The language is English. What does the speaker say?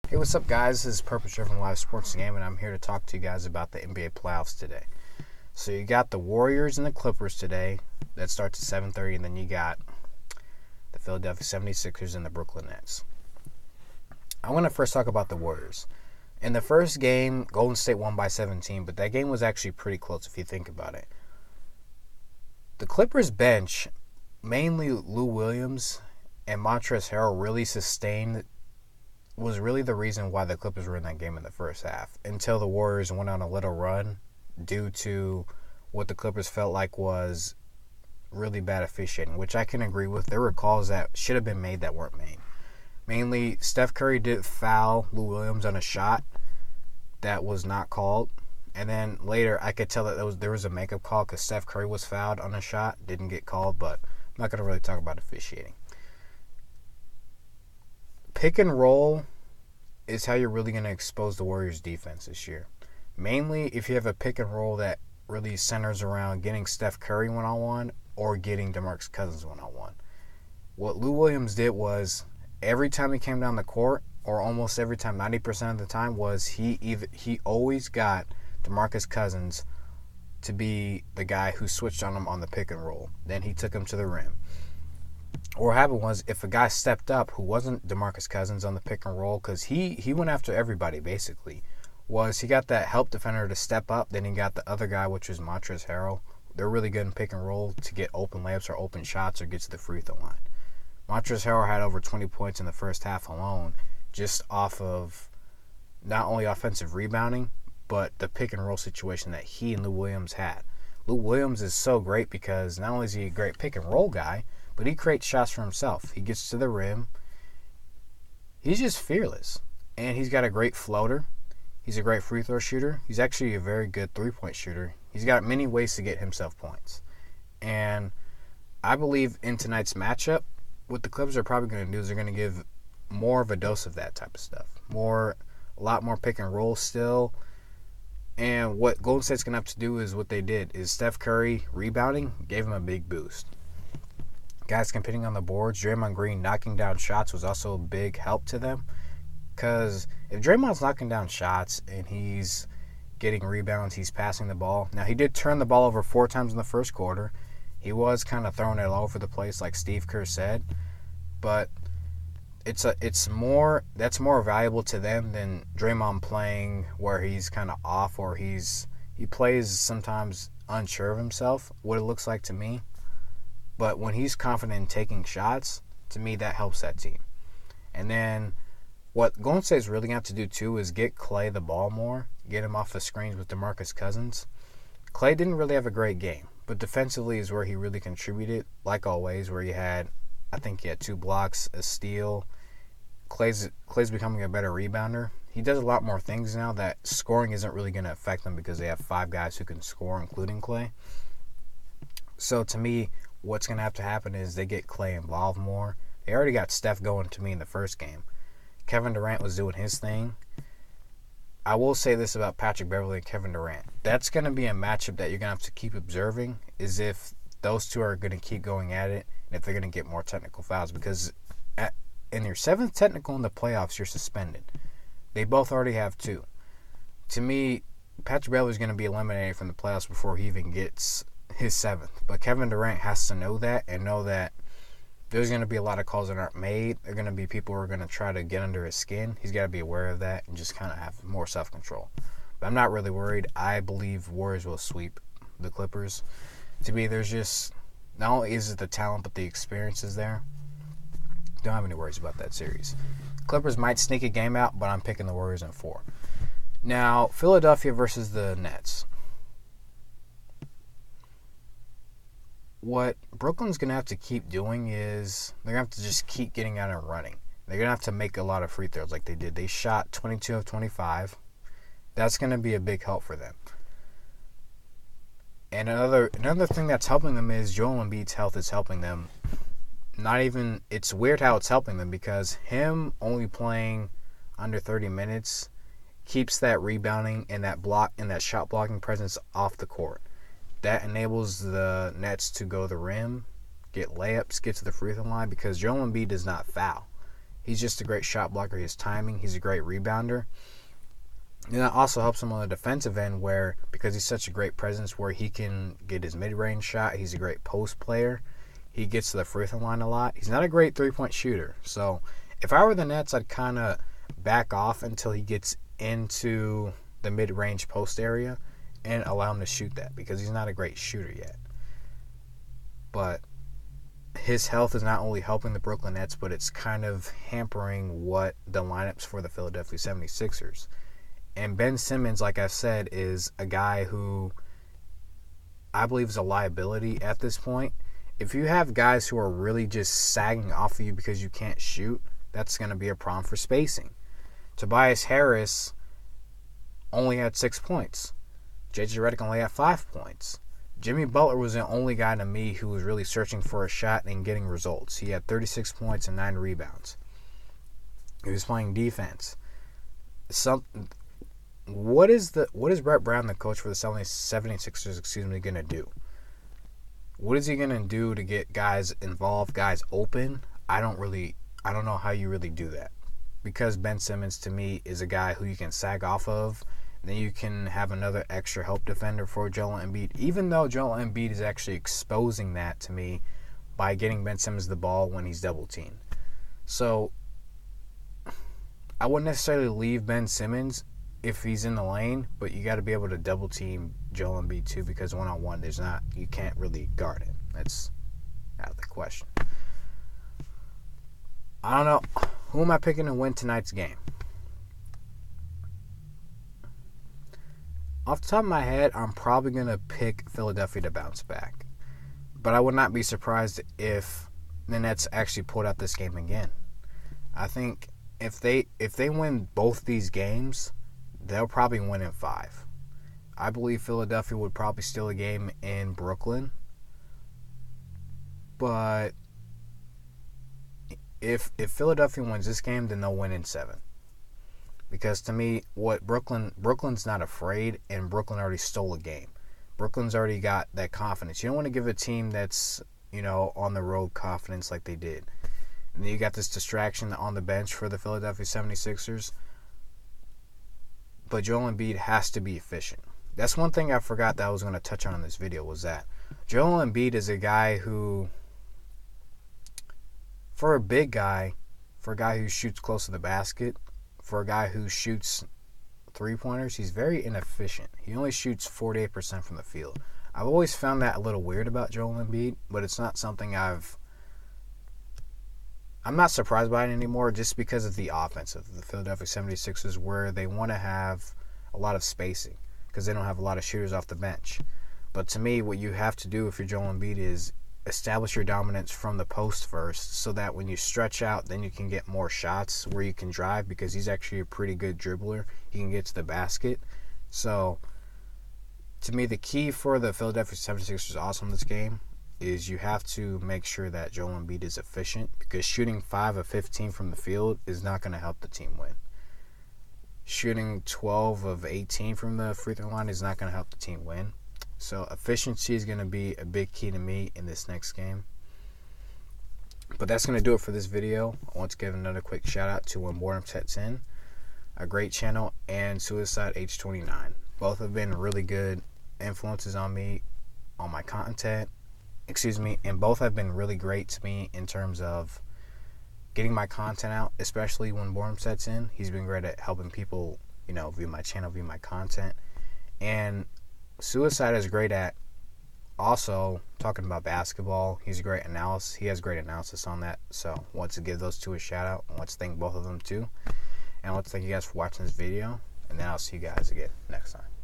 Hey, what's up, guys? This is Purpose Driven Live Sports Game, and I'm here to talk to you guys about the NBA playoffs today. So you got the Warriors and the Clippers today. That starts at 7:30, and then you got the Philadelphia 76ers and the Brooklyn Nets. I want to first talk about the Warriors. In the first game, Golden State won by 17, but that game was actually pretty close if you think about it. The Clippers bench, mainly Lou Williams and Montrezl Harrell, was really the reason why the Clippers were in that game in the first half until the Warriors went on a little run due to what the Clippers felt like was really bad officiating, which I can agree with. There were calls that should have been made that weren't made. Mainly, Steph Curry did foul Lou Williams on a shot that was not called. And then later, I could tell that there was a makeup call because Steph Curry was fouled on a shot, didn't get called, but I'm not going to really talk about officiating. Pick and roll is how you're really going to expose the Warriors' defense this year. Mainly if you have a pick and roll that really centers around getting Steph Curry one-on-one or getting DeMarcus Cousins one-on-one. What Lou Williams did was every time he came down the court, or almost every time, 90% of the time, was he always got DeMarcus Cousins to be the guy who switched on him on the pick and roll. Then he took him to the rim. Or what happened was if a guy stepped up who wasn't DeMarcus Cousins on the pick and roll, because he went after everybody basically, was he got that help defender to step up, then he got the other guy, which was Montrezl Harrell. They're really good in pick and roll to get open layups or open shots or get to the free throw line. Montrezl Harrell had over 20 points in the first half alone just off of not only offensive rebounding, but the pick and roll situation that he and Lou Williams had. Lou Williams is so great because not only is he a great pick and roll guy, but he creates shots for himself. He gets to the rim. He's just fearless. And he's got a great floater. He's a great free throw shooter. He's actually a very good three-point shooter. He's got many ways to get himself points. And I believe in tonight's matchup, what the Clippers are probably going to do is they're going to give more of a dose of that type of stuff. A lot more pick and roll still. And what Golden State's going to have to do is what they did is Steph Curry rebounding gave him a big boost. Guys competing on the boards, Draymond Green knocking down shots was also a big help to them. Because if Draymond's knocking down shots and he's getting rebounds, he's passing the ball. Now, he did turn the ball over 4 times in the first quarter. He was kind of throwing it all over the place, like Steve Kerr said. But that's more valuable to them than Draymond playing where he's kind of off or he plays sometimes unsure of himself, what it looks like to me. But when he's confident in taking shots, to me, that helps that team. And then what Golden State is really going to have to do, too, is get Klay the ball more, get him off the screens with DeMarcus Cousins. Klay didn't really have a great game, but defensively is where he really contributed, like always, where he had 2 blocks, a steal. Klay's becoming a better rebounder. He does a lot more things now that scoring isn't really going to affect them because they have 5 guys who can score, including Klay. So, to me, what's going to have to happen is they get Klay involved more. They already got Steph going to me in the first game. Kevin Durant was doing his thing. I will say this about Patrick Beverley and Kevin Durant. That's going to be a matchup that you're going to have to keep observing, is if those two are going to keep going at it and if they're going to get more technical fouls. Because in your 7th technical in the playoffs, you're suspended. They both already have 2. To me, Patrick Beverley is going to be eliminated from the playoffs before he even gets his 7th. But Kevin Durant has to know that and know that there's going to be a lot of calls that aren't made. There are going to be people who are going to try to get under his skin. He's got to be aware of that and just kind of have more self-control. But I'm not really worried. I believe Warriors will sweep the Clippers. To me, there's just, not only is it the talent, but the experience is there. Don't have any worries about that series. Clippers might sneak a game out, but I'm picking the Warriors in 4. Now, Philadelphia versus the Nets. What Brooklyn's going to have to keep doing is they're going to have to just keep getting out and running. They're going to have to make a lot of free throws like they did. They shot 22 of 25. That's going to be a big help for them. And another thing that's helping them is Joel Embiid's health is helping them. It's weird how it's helping them because him only playing under 30 minutes keeps that rebounding and that shot blocking presence off the court. That enables the Nets to go to the rim, get layups, get to the free throw line because Joel Embiid does not foul. He's just a great shot blocker. His timing, he's a great rebounder. And that also helps him on the defensive end where, because he's such a great presence where he can get his mid-range shot, he's a great post player. He gets to the free throw line a lot. He's not a great three-point shooter. So if I were the Nets, I'd kind of back off until he gets into the mid-range post area and allow him to shoot that because he's not a great shooter yet. But his health is not only helping the Brooklyn Nets, but it's kind of hampering what the lineups for the Philadelphia 76ers. And Ben Simmons, like I said, is a guy who I believe is a liability at this point. If you have guys who are really just sagging off of you because you can't shoot, that's going to be a problem for spacing. Tobias Harris only had 6 points. J.J. Redick only had 5 points. Jimmy Butler was the only guy to me who was really searching for a shot and getting results. He had 36 points and 9 rebounds. He was playing defense. What is Brett Brown, the coach for the 76ers, going to do? What is he going to do to get guys involved, guys open? I don't know how you really do that. Because Ben Simmons, to me, is a guy who you can sag off of. Then you can have another extra help defender for Joel Embiid. Even though Joel Embiid is actually exposing that to me by getting Ben Simmons the ball when he's double teamed. So I wouldn't necessarily leave Ben Simmons if he's in the lane, but you got to be able to double team Joel Embiid too, because one-on-one you can't really guard him. That's out of the question. I don't know. Who am I picking to win tonight's game? Off the top of my head, I'm probably going to pick Philadelphia to bounce back. But I would not be surprised if the Nets actually pulled out this game again. I think if they win both these games, they'll probably win in 5. I believe Philadelphia would probably steal a game in Brooklyn. But if Philadelphia wins this game, then they'll win in 7. Because to me, Brooklyn's not afraid, and Brooklyn already stole a game. Brooklyn's already got that confidence. You don't want to give a team that's, on the road confidence like they did. And then you got this distraction on the bench for the Philadelphia 76ers. But Joel Embiid has to be efficient. That's one thing I forgot that I was going to touch on in this video, was that Joel Embiid is a guy who, for a big guy, for a guy who shoots close to the basket, for a guy who shoots three-pointers, he's very inefficient. He only shoots 48% from the field. I've always found that a little weird about Joel Embiid, but it's not something I'm not surprised by it anymore, just because of the offense of the Philadelphia 76ers, where they want to have a lot of spacing because they don't have a lot of shooters off the bench. But to me, what you have to do if you're Joel Embiid is establish your dominance from the post first, so that when you stretch out, then you can get more shots where you can drive, because he's actually a pretty good dribbler. He can get to the basket. So to me, the key for the Philadelphia 76ers also in this game is you have to make sure that Joel Embiid is efficient, because shooting 5 of 15 from the field is not going to help the team win. Shooting 12 of 18 from the free throw line is not going to help the team win. So efficiency is going to be a big key to me in this next game. But that's going to do it for this video. I want to give another quick shout out to When Boredom Sets In, a great channel, and Suicide H29. Both have been really good influences on me, on my content. And both have been really great to me in terms of getting my content out, especially When Boredom Sets In. He's been great at helping people, view my channel, view my content. And Suicide is great at also talking about basketball. He has great analysis on that. So I want to give those two a shout out. I want to thank both of them too. And I want to thank you guys for watching this video. And then I'll see you guys again next time.